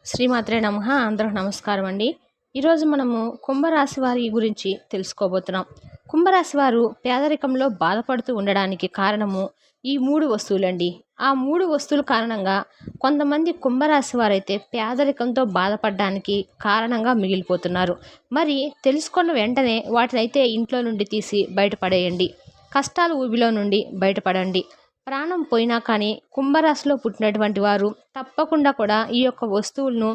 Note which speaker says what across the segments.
Speaker 1: శ్రీమాత్రే నమః. అందరూ నమస్కారం అండి. ఈరోజు మనము కుంభరాశి వారి గురించి తెలుసుకోబోతున్నాం. కుంభరాశి వారు పేదరికంలో బాధపడుతూ ఉండడానికి కారణము ఈ 3 వస్తువులండి. ఆ 3 వస్తువుల కారణంగా కొంతమంది కుంభరాశి వారైతే పేదరికంతో బాధపడడానికి కారణంగా మిగిలిపోతున్నారు. మరి తెలుసుకున్న వెంటనే వాటినైతే ఇంట్లో నుండి తీసి బయటపడేయండి. కష్టాల ఊబిలో నుండి బయటపడండి. ప్రాణం పోయినా కానీ కుంభరాశిలో పుట్టినటువంటి వారు తప్పకుండా కూడా ఈ యొక్క వస్తువులను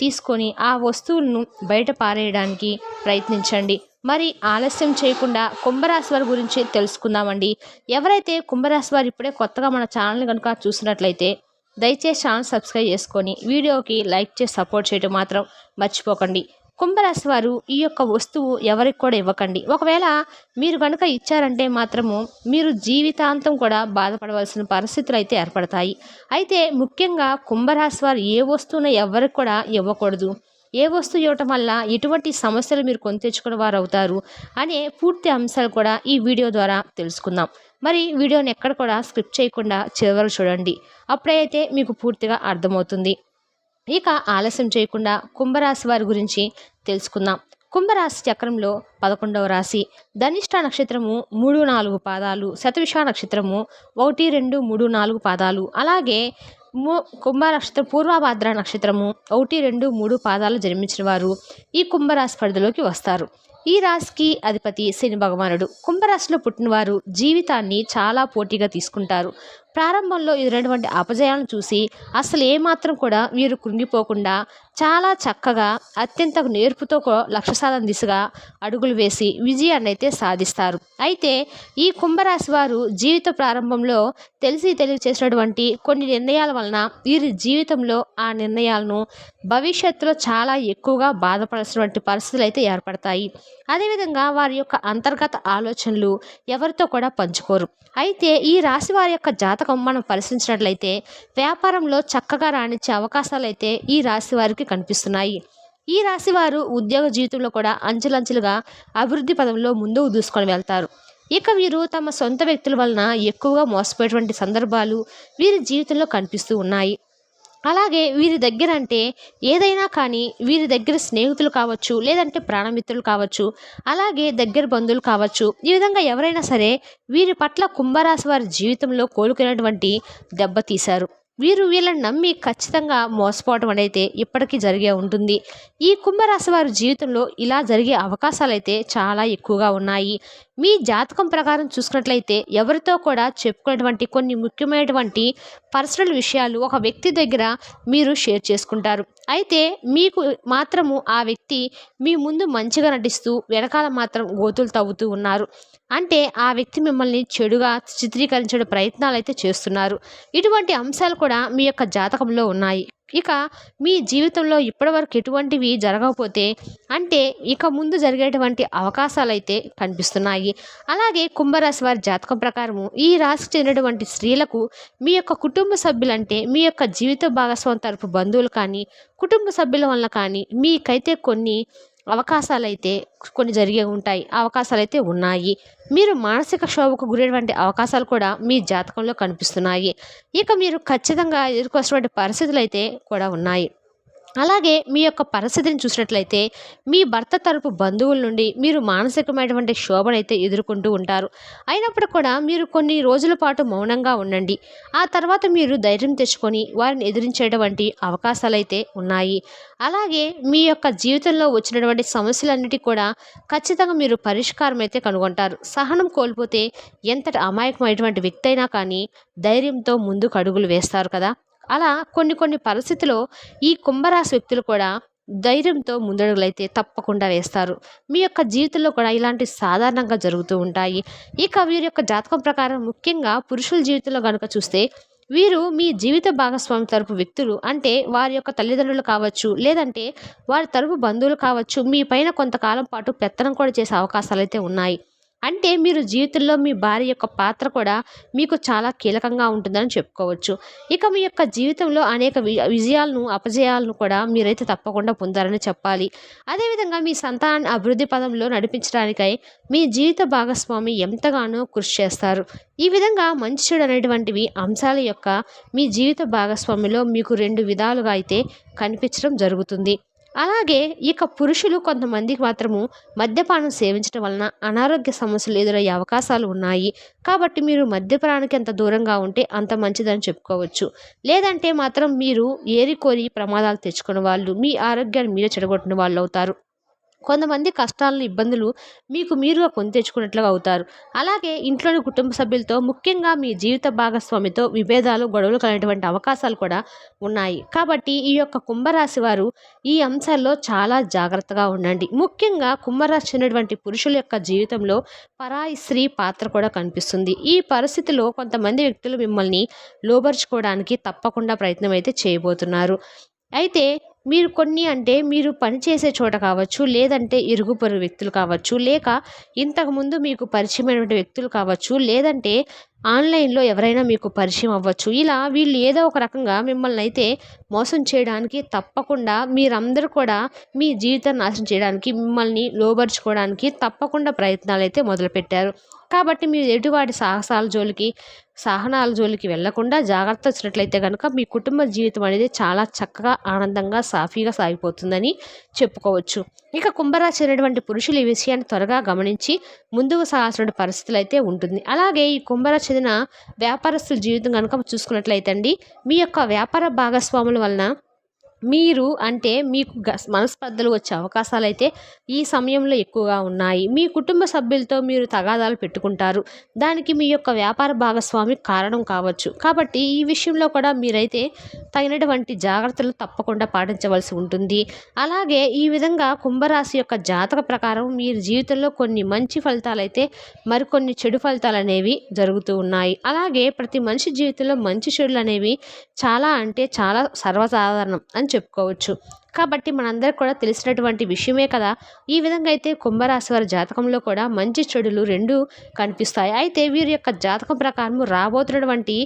Speaker 1: తీసుకొని ఆ వస్తువులను బయట పారేయడానికి ప్రయత్నించండి. మరి ఆలస్యం చేయకుండా కుంభరాశి వారి గురించి తెలుసుకుందామండి. ఎవరైతే కుంభరాశి వారు ఇప్పుడే కొత్తగా మన ఛానల్ని కనుక చూసినట్లయితే దయచేసి ఛానల్ సబ్స్క్రైబ్ చేసుకొని వీడియోకి లైక్ చేసి సపోర్ట్ చేయడం మాత్రం మర్చిపోకండి. కుంభరాశి వారు ఈ యొక్క వస్తువు ఎవరికి కూడా ఇవ్వకండి. ఒకవేళ మీరు కనుక ఇచ్చారంటే మాత్రము మీరు జీవితాంతం కూడా బాధపడవలసిన పరిస్థితులు అయితే ఏర్పడతాయి. అయితే ముఖ్యంగా కుంభరాశి వారు ఏ వస్తువును ఎవరికి కూడా ఇవ్వకూడదు. ఏ వస్తువు ఇవ్వటం వల్ల ఎటువంటి సమస్యలు మీరు కొని తెచ్చుకునే వారు అవుతారు అనే పూర్తి అంశాలు కూడా ఈ వీడియో ద్వారా తెలుసుకుందాం. మరి వీడియోని ఎక్కడ కూడా స్కిప్ చేయకుండా చివరకు చూడండి. అప్పుడైతే మీకు పూర్తిగా అర్థమవుతుంది. ఇక ఆలస్యం చేయకుండా కుంభరాశి వారి గురించి తెలుసుకుందాం. కుంభరాశి చక్రంలో 11వ రాశి. ధనిష్ట నక్షత్రము 3, 4 పాదాలు, శతవిష నక్షత్రము 1, 2, 3, 4 పాదాలు, అలాగే కుంభ నక్షత్రం పూర్వభాద్ర నక్షత్రము 1, 2, 3 పాదాలు జన్మించిన వారు ఈ కుంభరాశి పరిధిలోకి వస్తారు. ఈ రాశికి అధిపతి శని భగవానుడు. కుంభరాశిలో పుట్టినవారు జీవితాన్ని చాలా పోటీగా తీసుకుంటారు. ప్రారంభంలో ఎదురైనటువంటి అపజయాలను చూసి అసలు ఏమాత్రం కూడా వీరు కృంగిపోకుండా చాలా చక్కగా అత్యంత నేర్పుతో లక్ష్య సాధన దిశగా అడుగులు వేసి విజయాన్ని అయితే సాధిస్తారు. అయితే ఈ కుంభరాశి వారు జీవిత ప్రారంభంలో తెలిసి చేసినటువంటి కొన్ని నిర్ణయాల వలన వీరి జీవితంలో ఆ నిర్ణయాలను భవిష్యత్తులో చాలా ఎక్కువగా బాధపడాల్సినటువంటి పరిస్థితులు అయితే ఏర్పడతాయి. అదేవిధంగా వారి యొక్క అంతర్గత ఆలోచనలు ఎవరితో కూడా పంచుకోరు. అయితే ఈ రాశి వారి యొక్క జాతకం మనం పరిశీలించినట్లయితే వ్యాపారంలో చక్కగా రాణించే అవకాశాలు అయితే ఈ రాశి వారికి కనిపిస్తున్నాయి. ఈ రాశి వారు ఉద్యోగ జీవితంలో కూడా అంచెలంచెలుగా అభివృద్ధి పదంలో ముందుకు దూసుకొని వెళ్తారు. ఇక వీరు తమ సొంత వ్యక్తుల వలన ఎక్కువగా మోసపోయేటువంటి సందర్భాలు వీరి జీవితంలో కనిపిస్తూ ఉన్నాయి. అలాగే వీరి దగ్గర అంటే ఏదైనా కానీ వీరి దగ్గర స్నేహితులు కావచ్చు, లేదంటే ప్రాణమిత్రులు కావచ్చు, అలాగే దగ్గర బంధువులు కావచ్చు, ఈ విధంగా ఎవరైనా సరే వీరి పట్ల కుంభరాశి వారి జీవితంలో కోలుకునేటువంటి దెబ్బతీశారు. వీరు వీళ్ళని నమ్మి ఖచ్చితంగా మోసపోవటం అనేది ఇప్పటికీ జరిగే ఉంటుంది. ఈ కుంభరాశి వారి జీవితంలో ఇలా జరిగే అవకాశాలు అయితే చాలా ఎక్కువగా ఉన్నాయి. మీ జాతకం ప్రకారం చూసుకున్నట్లయితే ఎవరితో కూడా చెప్పుకునేటువంటి కొన్ని ముఖ్యమైనటువంటి పర్సనల్ విషయాలు ఒక వ్యక్తి దగ్గర మీరు షేర్ చేసుకుంటారు. అయితే మీకు మాత్రము ఆ వ్యక్తి మీ ముందు మంచిగా నటిస్తూ వెనకాల మాత్రం గోతులు తవ్వుతూ ఉన్నారు. అంటే ఆ వ్యక్తి మిమ్మల్ని చెడుగా చిత్రీకరించే ప్రయత్నాలు అయితే చేస్తున్నారు. ఇటువంటి అంశాలు కూడా మీ యొక్క జాతకంలో ఉన్నాయి. ఇక మీ జీవితంలో ఇప్పటివరకు ఎటువంటివి జరగకపోతే అంటే ఇక ముందు జరిగేటువంటి అవకాశాలు అయితే కనిపిస్తున్నాయి. అలాగే కుంభరాశి వారి జాతకం ప్రకారము ఈ రాశికి చెందినటువంటి స్త్రీలకు మీ యొక్క కుటుంబ సభ్యులంటే మీ యొక్క జీవిత భాగస్వామి తరపు బంధువులు కానీ కుటుంబ సభ్యుల వలన కానీ మీకైతే కొన్ని అవకాశాలైతే కొన్ని జరిగే ఉంటాయి. అవకాశాలైతే ఉన్నాయి. మీరు మానసిక క్షోభకు గురైనటువంటి అవకాశాలు కూడా మీ జాతకంలో కనిపిస్తున్నాయి. ఇక మీరు ఖచ్చితంగా ఎదుర్కోవాల్సినటువంటి పరిస్థితులు అయితే కూడా ఉన్నాయి. అలాగే మీ యొక్క పరిస్థితిని చూసినట్లయితే మీ భర్త తరపు బంధువుల నుండి మీరు మానసికమైనటువంటి శోభనైతే ఎదుర్కొంటూ ఉంటారు. అయినప్పుడు కూడా మీరు కొన్ని రోజుల పాటు మౌనంగా ఉండండి. ఆ తర్వాత మీరు ధైర్యం తెచ్చుకొని వారిని ఎదిరించేటువంటి అవకాశాలు అయితే ఉన్నాయి. అలాగే మీ యొక్క జీవితంలో వచ్చినటువంటి సమస్యలన్నిటికీ కూడా ఖచ్చితంగా మీరు పరిష్కారం అయితే కనుగొంటారు. సహనం కోల్పోతే ఎంతటి అమాయకమైనటువంటి వ్యక్తి అయినా కానీ ధైర్యంతో ముందుకు అడుగులు వేస్తారు కదా. అలా కొన్ని పరిస్థితుల్లో ఈ కుంభరాశి వ్యక్తులు కూడా ధైర్యంతో ముందడుగులైతే తప్పకుండా వేస్తారు. మీ యొక్క జీవితంలో కూడా ఇలాంటి సాధారణంగా జరుగుతూ ఉంటాయి. ఇక వీరి యొక్క జాతకం ప్రకారం ముఖ్యంగా పురుషుల జీవితంలో కనుక చూస్తే వీరు మీ జీవిత భాగస్వామి తరపు వ్యక్తులు అంటే వారి యొక్క తల్లిదండ్రులు కావచ్చు, లేదంటే వారి తరపు బంధువులు కావచ్చు, మీ పైన కొంతకాలం పాటు పెత్తనం కూడా చేసే అవకాశాలు అయితే ఉన్నాయి. అంటే మీరు జీవితంలో మీ భార్య యొక్క పాత్ర కూడా మీకు చాలా కీలకంగా ఉంటుందని చెప్పుకోవచ్చు. ఇక మీ యొక్క జీవితంలో అనేక విజయాలను, అపజయాలను కూడా మీరైతే తప్పకుండా పొందారని చెప్పాలి. అదేవిధంగా మీ సంతానాన్ని అభివృద్ధి పదంలో నడిపించడానికై మీ జీవిత భాగస్వామి ఎంతగానో కృషి చేస్తారు. ఈ విధంగా మంచి చెడు అనేటువంటివి అంశాల యొక్క మీ జీవిత భాగస్వామిలో మీకు 2 విధాలుగా అయితే కనిపించడం జరుగుతుంది. అలాగే ఇక పురుషులు కొంతమందికి మాత్రము మద్యపానం సేవించడం వలన అనారోగ్య సమస్యలు ఎదురయ్యే అవకాశాలు ఉన్నాయి. కాబట్టి మీరు మద్యపానానికి ఎంత దూరంగా ఉంటే అంత మంచిదని చెప్పుకోవచ్చు. లేదంటే మాత్రం మీరు ఏరికోరి ప్రమాదాలు తెచ్చుకున్న వాళ్ళు, మీ ఆరోగ్యాన్ని మీరే చెడగొట్టిన వాళ్ళు అవుతారు. కొంతమంది కష్టాలను, ఇబ్బందులు మీకు మీరుగా కొని తెచ్చుకున్నట్లుగా అవుతారు. అలాగే ఇంట్లోని కుటుంబ సభ్యులతో, ముఖ్యంగా మీ జీవిత భాగస్వామితో విభేదాలు, గొడవలు కలిగేటువంటి అవకాశాలు కూడా ఉన్నాయి. కాబట్టి ఈ యొక్క కుంభరాశి వారు ఈ అంశాల్లో చాలా జాగ్రత్తగా ఉండండి. ముఖ్యంగా కుంభరాశి చెందినటువంటి పురుషుల యొక్క జీవితంలో పరాయి స్త్రీ పాత్ర కూడా కనిపిస్తుంది. ఈ పరిస్థితిలో కొంతమంది వ్యక్తులు మిమ్మల్ని లోబరుచుకోవడానికి తప్పకుండా ప్రయత్నం అయితే చేయబోతున్నారు. అయితే మీరు పనిచేసే చోట కావచ్చు, లేదంటే ఇరుగు పొరుగు వ్యక్తులు కావచ్చు, లేక ఇంతకుముందు మీకు పరిచయమైనటువంటి వ్యక్తులు కావచ్చు, లేదంటే ఆన్లైన్లో ఎవరైనా మీకు పరిచయం అవ్వచ్చు. ఇలా వీళ్ళు ఏదో ఒక రకంగా మిమ్మల్ని అయితే మోసం చేయడానికి, తప్పకుండా మీరందరూ కూడా మీ జీవితాన్ని నాశనం చేయడానికి, మిమ్మల్ని లోబరుచుకోవడానికి తప్పకుండా ప్రయత్నాలు అయితే మొదలుపెట్టారు. కాబట్టి మీరు ఎటువాటి సహనాల జోలికి వెళ్లకుండా జాగ్రత్త వచ్చినట్లయితే కనుక మీ కుటుంబ జీవితం అనేది చాలా చక్కగా, ఆనందంగా, సాఫీగా సాగిపోతుందని చెప్పుకోవచ్చు. ఇక కుంభరాశి అనేటువంటి పురుషులు ఈ విషయాన్ని త్వరగా గమనించి ముందుకు సాగాల్సిన పరిస్థితులు అయితే ఉంటుంది. అలాగే ఈ కుంభరాశి చెందిన వ్యాపారస్తుల జీవితం కనుక చూసుకున్నట్లయితే అండి, మీ యొక్క వ్యాపార భాగస్వాముల వలన మీకు మనస్పర్ధలు వచ్చే అవకాశాలైతే ఈ సమయంలో ఎక్కువగా ఉన్నాయి. మీ కుటుంబ సభ్యులతో మీరు తగాదాలు పెట్టుకుంటారు. దానికి మీ యొక్క వ్యాపార భాగస్వామి కారణం కావచ్చు. కాబట్టి ఈ విషయంలో కూడా మీరైతే తగినటువంటి జాగ్రత్తలు తప్పకుండా పాటించవలసి ఉంటుంది. అలాగే ఈ విధంగా కుంభరాశి యొక్క జాతక ప్రకారం మీరు జీవితంలో కొన్ని మంచి ఫలితాలైతే, మరికొన్ని చెడు ఫలితాలు అనేవి జరుగుతూ ఉన్నాయి. అలాగే ప్రతి మనిషి జీవితంలో మంచి చెడులు అనేవి చాలా సర్వసాధారణం అని చెప్పుకోవచ్చు. కాబట్టి మనందరికి కూడా తెలిసినటువంటి విషయమే కదా. ఈ విధంగా అయితే కుంభరాశి వారి జాతకంలో కూడా మంచి చెడులు 2 కనిపిస్తాయి. అయితే వీరి యొక్క జాతకం ప్రకారం రాబోతున్నటువంటి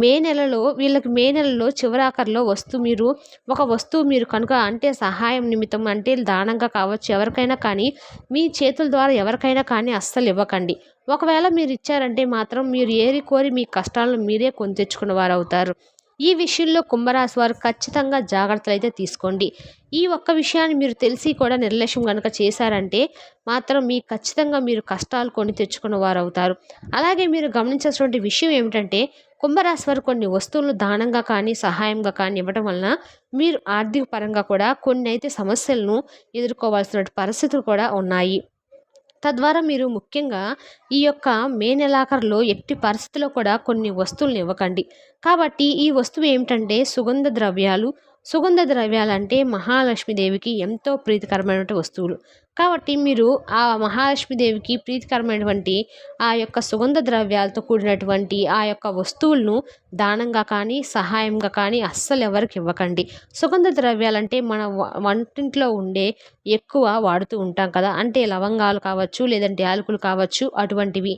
Speaker 1: మే నెలలో చివరాఖరులో ఒక వస్తువు మీరు కనుక సహాయం నిమిత్తం, దానంగా కావచ్చు, ఎవరికైనా కానీ మీ చేతుల ద్వారా ఎవరికైనా కానీ అస్సలు ఇవ్వకండి. ఒకవేళ మీరు ఇచ్చారంటే మాత్రం మీరు ఏరి కోరి మీ కష్టాలను మీరే కొని తెచ్చుకున్న వారు అవుతారు. ఈ విషయంలో కుంభరాశి వారు ఖచ్చితంగా జాగ్రత్తలు అయితే తీసుకోండి. ఈ ఒక్క విషయాన్ని మీరు తెలిసి కూడా నిర్లక్ష్యం కనుక చేశారంటే మాత్రం ఖచ్చితంగా మీరు కష్టాలు కొని తెచ్చుకున్న వారు అవుతారు. అలాగే మీరు గమనించాల్సినటువంటి విషయం ఏమిటంటే, కుంభరాశి వారు కొన్ని వస్తువులను దానంగా కానీ, సహాయంగా కానీ ఇవ్వడం వలన మీరు ఆర్థిక పరంగా కూడా కొన్ని అయితే సమస్యలను ఎదుర్కోవాల్సిన పరిస్థితులు కూడా ఉన్నాయి. తద్వారా మీరు ముఖ్యంగా ఈ యొక్క మే నెలాఖరులో ఎట్టి పరిస్థితిలో కూడా కొన్ని వస్తువులను ఇవ్వకండి. కాబట్టి ఈ వస్తువు ఏమిటంటే సుగంధ ద్రవ్యాలంటే మహాలక్ష్మీదేవికి ఎంతో ప్రీతికరమైనటువంటి వస్తువులు. కాబట్టి మీరు ఆ మహాలక్ష్మీదేవికి ప్రీతికరమైనటువంటి ఆ యొక్క సుగంధ ద్రవ్యాలతో కూడినటువంటి ఆ యొక్క వస్తువులను దానంగా కానీ, సహాయంగా కానీ అస్సలు ఎవరికి ఇవ్వకండి. సుగంధ ద్రవ్యాలంటే మన వంటింట్లో ఉండే ఎక్కువ వాడుతూ ఉంటాం కదా. లవంగాలు కావచ్చు, లేదంటే యాలకులు కావచ్చు, అటువంటివి.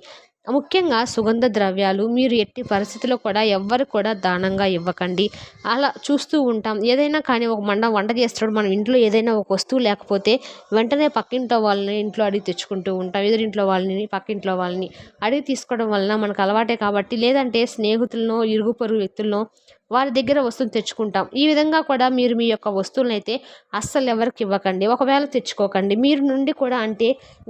Speaker 1: ముఖ్యంగా సుగంధ ద్రవ్యాలు మీరు ఎట్టి పరిస్థితిలో కూడా ఎవ్వరు కూడా దానంగా ఇవ్వకండి. అలా చూస్తూ ఉంటాం. ఏదైనా కానీ వంట చేస్తాడు, మనం ఇంట్లో ఏదైనా ఒక వస్తువు లేకపోతే వెంటనే పక్కింట్లో వాళ్ళని ఇంట్లో అడిగి తెచ్చుకుంటూ ఉంటాం. ఎదురింట్లో వాళ్ళని, పక్కింట్లో వాళ్ళని అడిగి తీసుకోవడం వలన మనకు అలవాటే కాబట్టి, లేదంటే స్నేహితులనో, ఇరుగు పొరుగు వ్యక్తులనో వారి దగ్గర వస్తువులు తెచ్చుకుంటాం. ఈ విధంగా కూడా మీరు మీ యొక్క వస్తువులను అయితే అస్సలు ఎవరికి ఇవ్వకండి. ఒకవేళ తెచ్చుకోకండి. మీరు నుండి కూడా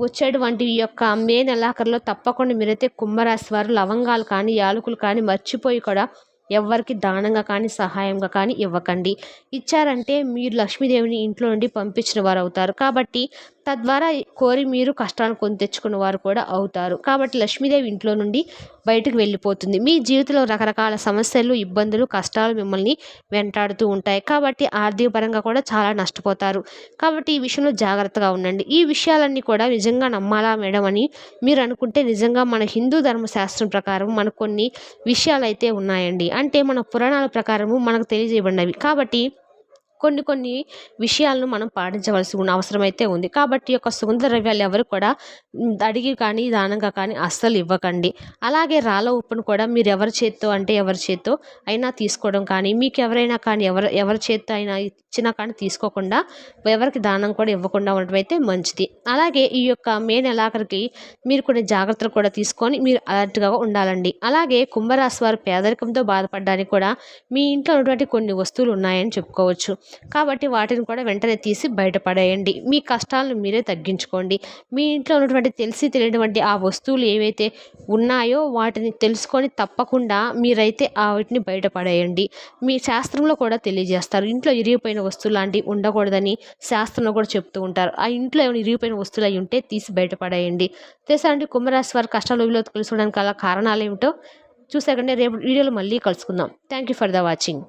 Speaker 1: వచ్చేటువంటి ఈ యొక్క మే నెలాఖరులో తప్పకుండా మీరైతే కుంభరాశి వారు లవంగాలు కానీ, యాలకులు కానీ మర్చిపోయి కూడా ఎవ్వరికి దానంగా కానీ, సహాయంగా కానీ ఇవ్వకండి. ఇచ్చారంటే మీరు లక్ష్మీదేవిని ఇంట్లో నుండి పంపించిన వారు అవుతారు. కాబట్టి తద్వారా కోరి మీరు కష్టాలను కొని తెచ్చుకున్న వారు కూడా అవుతారు. కాబట్టి లక్ష్మీదేవి ఇంట్లో నుండి బయటకు వెళ్ళిపోతుంది. మీ జీవితంలో రకరకాల సమస్యలు, ఇబ్బందులు, కష్టాలు మిమ్మల్ని వెంటాడుతూ ఉంటాయి. కాబట్టి ఆర్థిక పరంగా కూడా చాలా నష్టపోతారు. కాబట్టి ఈ విషయంలో జాగ్రత్తగా ఉండండి. ఈ విషయాలన్నీ కూడా నిజంగా నమ్మాలా మేడం అని మీరు అనుకుంటే, నిజంగా మన హిందూ ధర్మశాస్త్రం ప్రకారం మనకు కొన్ని విషయాలు అయితే ఉన్నాయండి. మన పురాణాల ప్రకారము మనకు తెలియజేయబడినవి. కాబట్టి కొన్ని కొన్ని విషయాలను మనం పాటించవలసి ఉన్న అవసరం అయితే ఉంది. కాబట్టి ఈ యొక్క సుగంధ ద్రవ్యాలు ఎవరు కూడా అడిగి కానీ, దానంగా కానీ అస్సలు ఇవ్వకండి. అలాగే రాళ్ళ ఉప్పును కూడా మీరు ఎవరి చేత్తో అంటే ఎవరి చేత్తో అయినా తీసుకోవడం కానీ, మీకు ఎవరైనా కానీ ఎవరి చేత్తో అయినా ఇచ్చినా కానీ తీసుకోకుండా, ఎవరికి దానం కూడా ఇవ్వకుండా ఉండడం అయితే మంచిది. అలాగే ఈ యొక్క మే నెలాఖరికి మీరు కొన్ని జాగ్రత్తలు కూడా తీసుకొని మీరు అలర్ట్‌గా ఉండాలండి. అలాగే కుంభరాశి వారు పేదరికంతో బాధపడడానికి కూడా మీ ఇంట్లో ఉన్నటువంటి కొన్ని వస్తువులు ఉన్నాయని చెప్పుకోవచ్చు. కాబట్టి వాటిని కూడా వెంటనే తీసి బయటపడేయండి. మీ కష్టాలను మీరే తగ్గించుకోండి. మీ ఇంట్లో ఉన్నటువంటి తెలిసి తెలియనటువంటి ఆ వస్తువులు ఏవైతే ఉన్నాయో వాటిని తెలుసుకొని తప్పకుండా మీరైతే వాటిని బయటపడేయండి. మీ శాస్త్రంలో కూడా తెలియజేస్తారు. ఇంట్లో ఇరిగిపోయిన వస్తువులు లాంటివి ఉండకూడదని శాస్త్రంలో కూడా చెప్తూ ఉంటారు. ఆ ఇంట్లో ఏమైనా ఇరిగిపోయిన వస్తువులు అయి ఉంటే తీసి బయటపడేయండి. తెలుసా అండి, కుంభరాశి వారి కష్టాలు విలువ తెలుసుకోవడానికి గల కారణాలు ఏమిటో చూసాకంటే రేపు వీడియోలో మళ్ళీ కలుసుకుందాం. Thank you for the watching.